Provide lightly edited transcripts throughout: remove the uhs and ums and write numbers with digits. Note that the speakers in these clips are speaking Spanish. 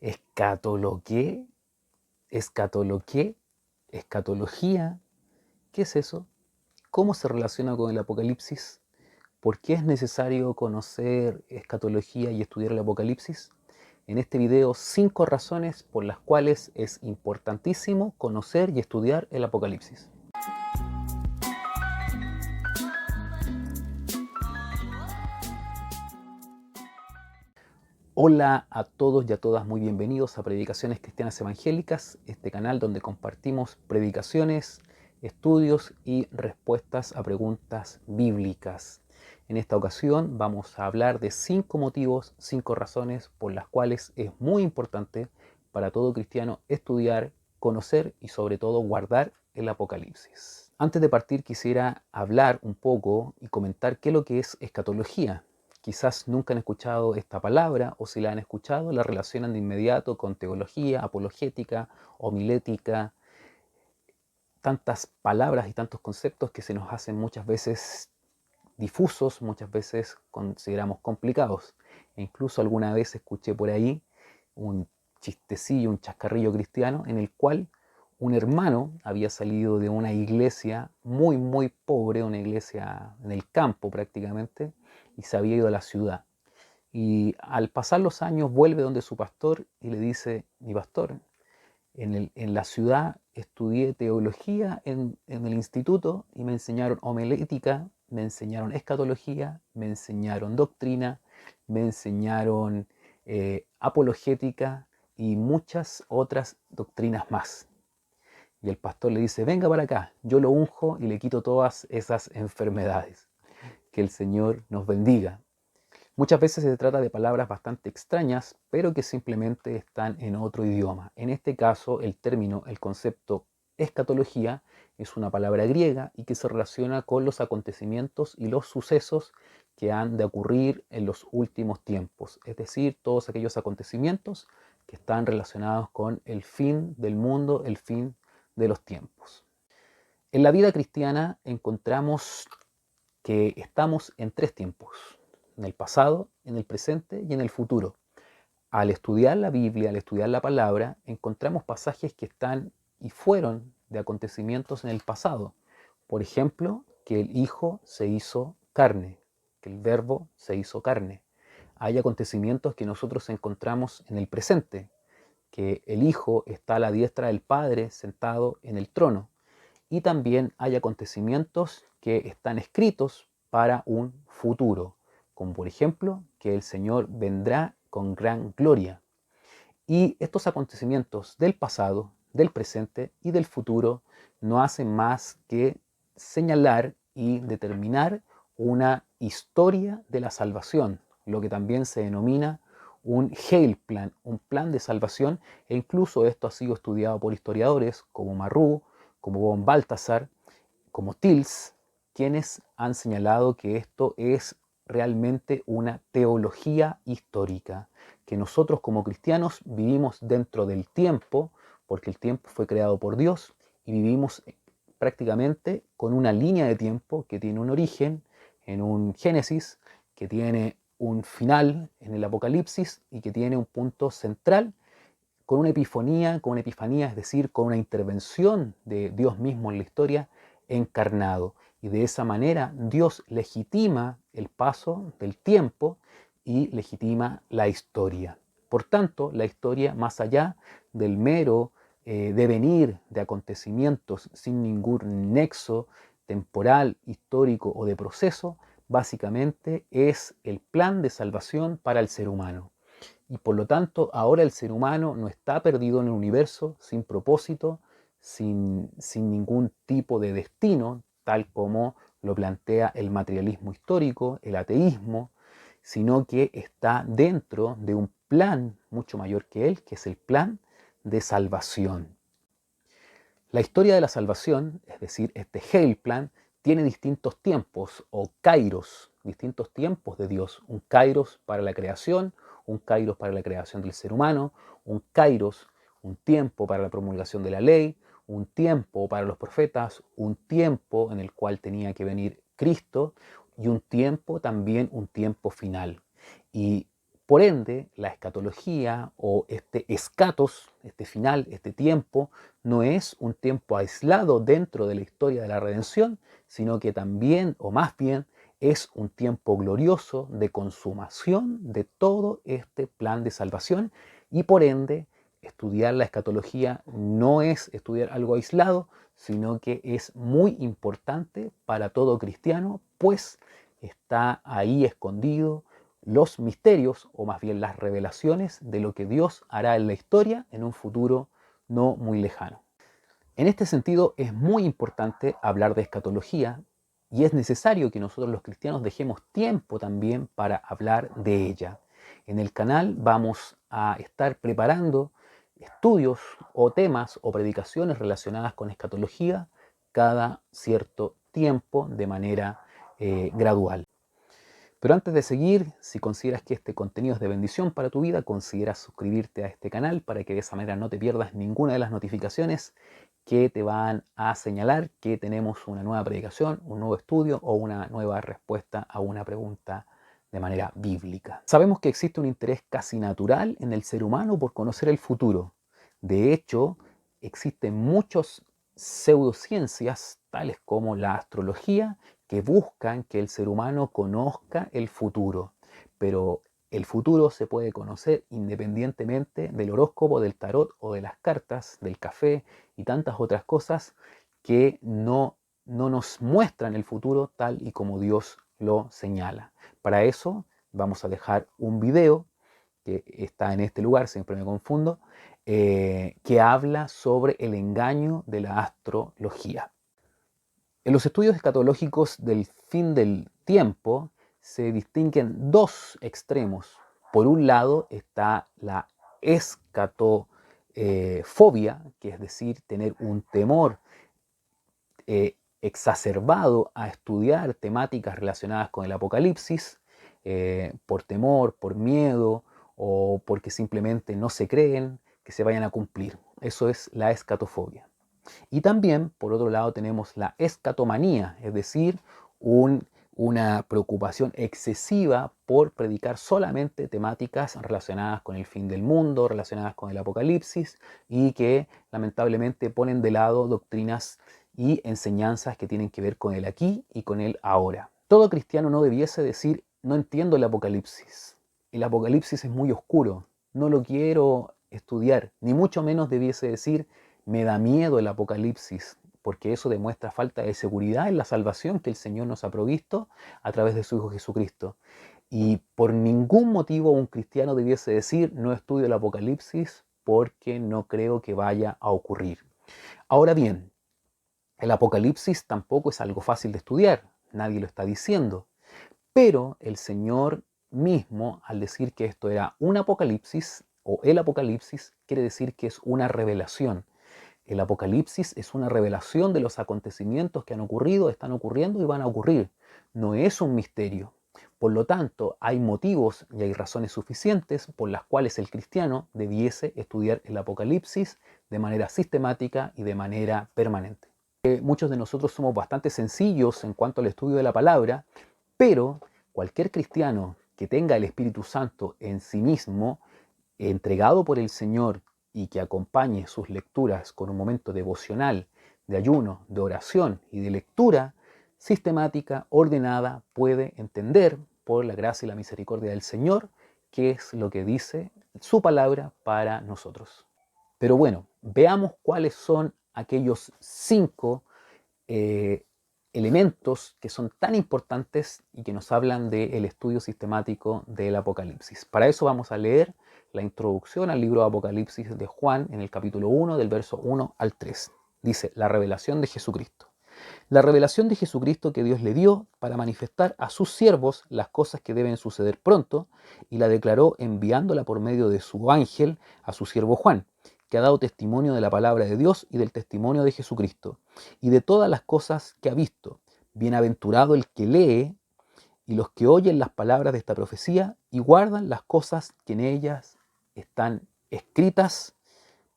Escatoloqué, escatoloqué, escatología. ¿Qué es eso? ¿Cómo se relaciona con el Apocalipsis? ¿Por qué es necesario conocer escatología y estudiar el Apocalipsis? En este video, 5 razones por las cuales es importantísimo conocer y estudiar el Apocalipsis. Hola a todos y a todas, muy bienvenidos a Predicaciones Cristianas Evangélicas, este canal donde compartimos predicaciones, estudios y respuestas a preguntas bíblicas. En esta ocasión vamos a hablar de 5 motivos, 5 razones por las cuales es muy importante para todo cristiano estudiar, conocer y sobre todo guardar el Apocalipsis. Antes de partir quisiera hablar un poco y comentar qué es lo que es escatología. Quizás nunca han escuchado esta palabra o si la han escuchado la relacionan de inmediato con teología, apologética, homilética, tantas palabras y tantos conceptos que se nos hacen muchas veces difusos, muchas veces consideramos complicados. E incluso alguna vez escuché por ahí un chistecillo, un chascarrillo cristiano en el cual un hermano había salido de una iglesia muy pobre, una iglesia en el campo prácticamente, y se había ido a la ciudad. Y al pasar los años vuelve donde su pastor y le dice: mi pastor, en la ciudad estudié teología en el instituto y me enseñaron homilética, me enseñaron escatología, me enseñaron doctrina, me enseñaron apologética y muchas otras doctrinas más. Y el pastor le dice: venga para acá, yo lo unjo y le quito todas esas enfermedades. Que el Señor nos bendiga. Muchas veces se trata de palabras bastante extrañas, pero que simplemente están en otro idioma. En este caso, el término, el concepto escatología es una palabra griega y que se relaciona con los acontecimientos y los sucesos que han de ocurrir en los últimos tiempos. Es decir, todos aquellos acontecimientos que están relacionados con el fin del mundo, el fin de los tiempos. En la vida cristiana encontramos que estamos en 3 tiempos: en el pasado, en el presente y en el futuro. Al estudiar la Biblia, al estudiar la palabra, encontramos pasajes que están y fueron de acontecimientos en el pasado. Por ejemplo, que el Hijo se hizo carne, que el Verbo se hizo carne. Hay acontecimientos que nosotros encontramos en el presente, que el Hijo está a la diestra del Padre sentado en el trono. Y también hay acontecimientos que están escritos para un futuro, como por ejemplo que el Señor vendrá con gran gloria. Y estos acontecimientos del pasado, del presente y del futuro no hacen más que señalar y determinar una historia de la salvación, lo que también se denomina un Heilplan, un plan de salvación, e incluso esto ha sido estudiado por historiadores como Marrú, como von Balthasar, como Tills, quienes han señalado que esto es realmente una teología histórica, que nosotros como cristianos vivimos dentro del tiempo, porque el tiempo fue creado por Dios, y vivimos prácticamente con una línea de tiempo que tiene un origen en un Génesis, que tiene un final en el Apocalipsis y que tiene un punto central con una epifanía, es decir, con una intervención de Dios mismo en la historia encarnado. Y de esa manera Dios legitima el paso del tiempo y legitima la historia. Por tanto, la historia, más allá del mero devenir de acontecimientos sin ningún nexo temporal, histórico o de proceso, básicamente es el plan de salvación para el ser humano. Y por lo tanto, ahora el ser humano no está perdido en el universo, sin propósito, sin ningún tipo de destino, tal como lo plantea el materialismo histórico, el ateísmo, sino que está dentro de un plan mucho mayor que él, que es el plan de salvación. La historia de la salvación, es decir, este Heilplan, tiene distintos tiempos o kairos, distintos tiempos de Dios. Un kairos para la creación, un kairos para la creación del ser humano, un kairos, un tiempo para la promulgación de la ley, un tiempo para los profetas, un tiempo en el cual tenía que venir Cristo y un tiempo también, un tiempo final. Y Por ende, la escatología o este escatos, este final, este tiempo, no es un tiempo aislado dentro de la historia de la redención, sino que también, o más bien, es un tiempo glorioso de consumación de todo este plan de salvación y por ende, estudiar la escatología no es estudiar algo aislado, sino que es muy importante para todo cristiano, pues está ahí escondido los misterios, o más bien las revelaciones de lo que Dios hará en la historia en un futuro no muy lejano. En este sentido, es muy importante hablar de escatología y es necesario que nosotros los cristianos dejemos tiempo también para hablar de ella. En el canal vamos a estar preparando estudios o temas o predicaciones relacionadas con escatología cada cierto tiempo de manera gradual. Pero antes de seguir, si consideras que este contenido es de bendición para tu vida, considera suscribirte a este canal para que de esa manera no te pierdas ninguna de las notificaciones que te van a señalar que tenemos una nueva predicación, un nuevo estudio o una nueva respuesta a una pregunta de manera bíblica. Sabemos que existe un interés casi natural en el ser humano por conocer el futuro. De hecho, existen muchas pseudociencias, tales como la astrología, que buscan que el ser humano conozca el futuro, pero el futuro se puede conocer independientemente del horóscopo, del tarot o de las cartas, del café y tantas otras cosas que no nos muestran el futuro tal y como Dios lo señala. Para eso vamos a dejar un video que está en este lugar, siempre me confundo, que habla sobre el engaño de la astrología. En los estudios escatológicos del fin del tiempo se distinguen dos extremos. Por un lado está la escatofobia, que es decir, tener un temor exacerbado a estudiar temáticas relacionadas con el apocalipsis, por temor, por miedo o porque simplemente no se creen que se vayan a cumplir. Eso es la escatofobia. Y también, por otro lado, tenemos la escatomanía, es decir, una preocupación excesiva por predicar solamente temáticas relacionadas con el fin del mundo, relacionadas con el apocalipsis y que lamentablemente ponen de lado doctrinas y enseñanzas que tienen que ver con el aquí y con el ahora. Todo cristiano no debiese decir, no entiendo el apocalipsis es muy oscuro, no lo quiero estudiar, ni mucho menos debiese decir, me da miedo el apocalipsis, porque eso demuestra falta de seguridad en la salvación que el Señor nos ha provisto a través de su Hijo Jesucristo. Y por ningún motivo un cristiano debiese decir, no estudio el apocalipsis porque no creo que vaya a ocurrir. Ahora bien, el apocalipsis tampoco es algo fácil de estudiar, nadie lo está diciendo, pero el Señor mismo, al decir que esto era un apocalipsis o el apocalipsis, quiere decir que es una revelación. El Apocalipsis es una revelación de los acontecimientos que han ocurrido, están ocurriendo y van a ocurrir. No es un misterio. Por lo tanto, hay motivos y hay razones suficientes por las cuales el cristiano debiese estudiar el Apocalipsis de manera sistemática y de manera permanente. Muchos de nosotros somos bastante sencillos en cuanto al estudio de la palabra, pero cualquier cristiano que tenga el Espíritu Santo en sí mismo, entregado por el Señor, y que acompañe sus lecturas con un momento devocional, de ayuno, de oración y de lectura sistemática, ordenada, puede entender por la gracia y la misericordia del Señor qué es lo que dice su palabra para nosotros. Pero bueno, veamos cuáles son aquellos 5 elementos que son tan importantes y que nos hablan del estudio sistemático del Apocalipsis. Para eso vamos a leer la introducción al libro de Apocalipsis de Juan en el capítulo 1 del verso 1 al 3. Dice, la revelación de Jesucristo. La revelación de Jesucristo que Dios le dio para manifestar a sus siervos las cosas que deben suceder pronto y la declaró enviándola por medio de su ángel a su siervo Juan, que ha dado testimonio de la palabra de Dios y del testimonio de Jesucristo y de todas las cosas que ha visto. Bienaventurado el que lee y los que oyen las palabras de esta profecía y guardan las cosas que en ellas están escritas,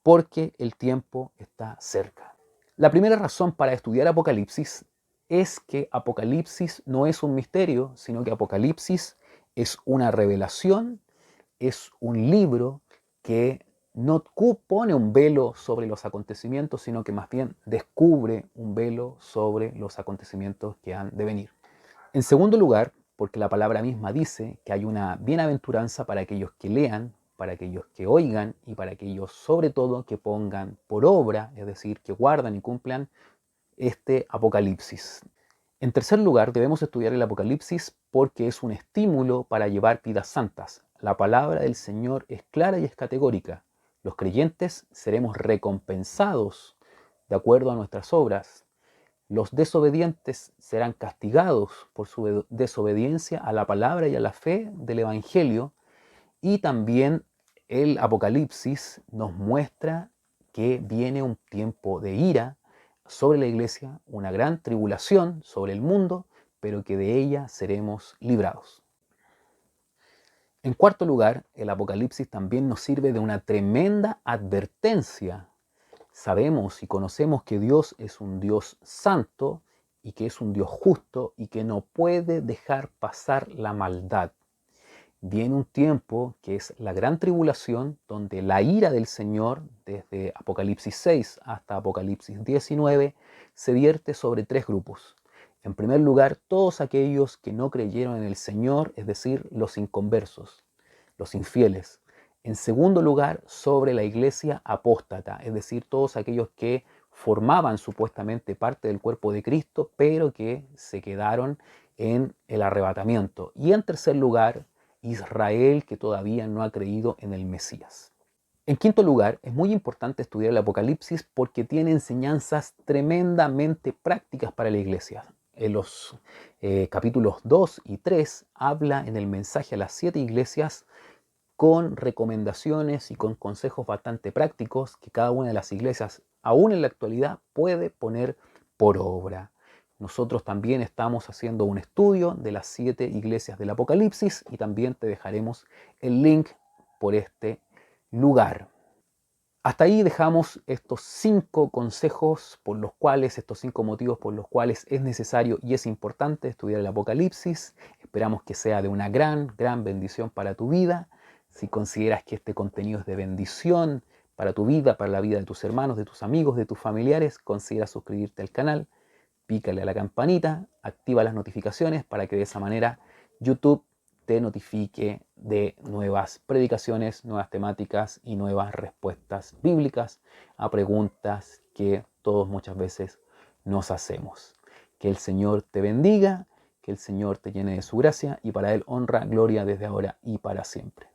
porque el tiempo está cerca. La primera razón para estudiar Apocalipsis es que Apocalipsis no es un misterio, sino que Apocalipsis es una revelación es un libro que no pone un velo sobre los acontecimientos, sino que más bien descubre un velo sobre los acontecimientos que han de venir. En segundo lugar, porque la palabra misma dice que hay una bienaventuranza para aquellos que lean, para aquellos que oigan y para aquellos sobre todo que pongan por obra, es decir, que guardan y cumplan este Apocalipsis. En tercer lugar, debemos estudiar el Apocalipsis porque es un estímulo para llevar vidas santas. La palabra del Señor es clara y es categórica. Los creyentes seremos recompensados de acuerdo a nuestras obras. Los desobedientes serán castigados por su desobediencia a la palabra y a la fe del Evangelio. Y también el Apocalipsis nos muestra que viene un tiempo de ira sobre la iglesia, una gran tribulación sobre el mundo, pero que de ella seremos librados. En cuarto lugar, el Apocalipsis también nos sirve de una tremenda advertencia. Sabemos y conocemos que Dios es un Dios santo y que es un Dios justo y que no puede dejar pasar la maldad. Viene un tiempo que es la gran tribulación, donde la ira del Señor, desde Apocalipsis 6 hasta Apocalipsis 19, se vierte sobre tres grupos. En primer lugar, todos aquellos que no creyeron en el Señor, es decir, los inconversos, los infieles. En segundo lugar, sobre la iglesia apóstata, es decir, todos aquellos que formaban supuestamente parte del cuerpo de Cristo, pero que se quedaron en el arrebatamiento. Y en tercer lugar, Israel que todavía no ha creído en el Mesías. En quinto lugar, es muy importante estudiar el Apocalipsis porque tiene enseñanzas tremendamente prácticas para la iglesia. En los capítulos 2 y 3 habla en el mensaje a las 7 iglesias con recomendaciones y con consejos bastante prácticos que cada una de las iglesias, aún en la actualidad, puede poner por obra. Nosotros también estamos haciendo un estudio de las 7 iglesias del Apocalipsis y también te dejaremos el link por este lugar. Hasta ahí dejamos estos 5 consejos por los cuales, estos 5 motivos por los cuales es necesario y es importante estudiar el Apocalipsis. Esperamos que sea de una gran bendición para tu vida. Si consideras que este contenido es de bendición para tu vida, para la vida de tus hermanos, de tus amigos, de tus familiares, considera suscribirte al canal, pícale a la campanita, activa las notificaciones para que de esa manera YouTube te notifique de nuevas predicaciones, nuevas temáticas y nuevas respuestas bíblicas a preguntas que todos muchas veces nos hacemos. Que el Señor te bendiga, que el Señor te llene de su gracia y para Él honra, gloria desde ahora y para siempre.